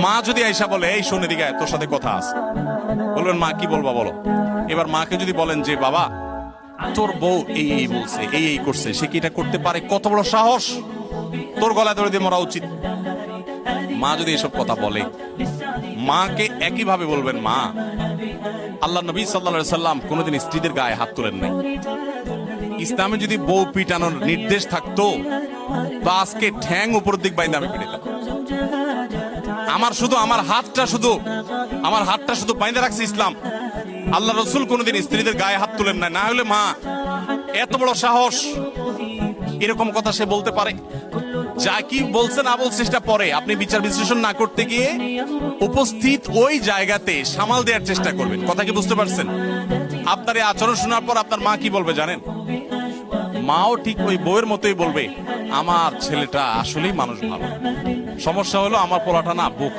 মা যদি আইসা বলে, এই শোন এদিকে আয়, তোর সাথে কথা আছে, বলবেন মা কি বলবা বলো। এবার মাকে যদি বলেন যে বাবা তোর বউ এই এই বলছে, এই এই করছে, সে কি এটা করতে পারে, কত বড় সাহস, তোর গলায় ধরে দিয়ে মরা উচিত। মা যদি এসব কথা বলে, মাকে একইভাবে বলবেন মা আল্লাহ নবী সাল্লাল্লাহু আলাইহি সাল্লাম কোনোদিন স্ত্রীদের গায়ে হাত তোলেন নাই। ইসলামে যদি বউ পিটানোর নির্দেশ থাকতো তো আজকে ঠ্যাং উপর দিক বাইন্দা আমি পিটাতাম। আমার হাতটা শুধু বাইন্দা রাখছে ইসলাম। আল্লাহ রসুল কোনোদিন স্ত্রীদের গায়ে হাত তুলেন না। না হলে মা এত বড় সাহস, এরকম কথা সে বলতে পারে। যা কি বলছে না বলছে সেটা পরে, আপনি বিচার বিশ্লেষণ না করতে গিয়ে উপস্থিত ওই জায়গাতে সামাল দেওয়ার চেষ্টা করবেন। কথা কি বুঝতে পারছেন? আপনার এই আচরণ শোনার পর আপনার মা কি বলবে জানেন? মাও ঠিক ওই বউয়ের মতোই বলবে, আমার ছেলেটা আসলেই মানুষ ভালো, সমস্যা হলো আমার পোলাটা না বোকা।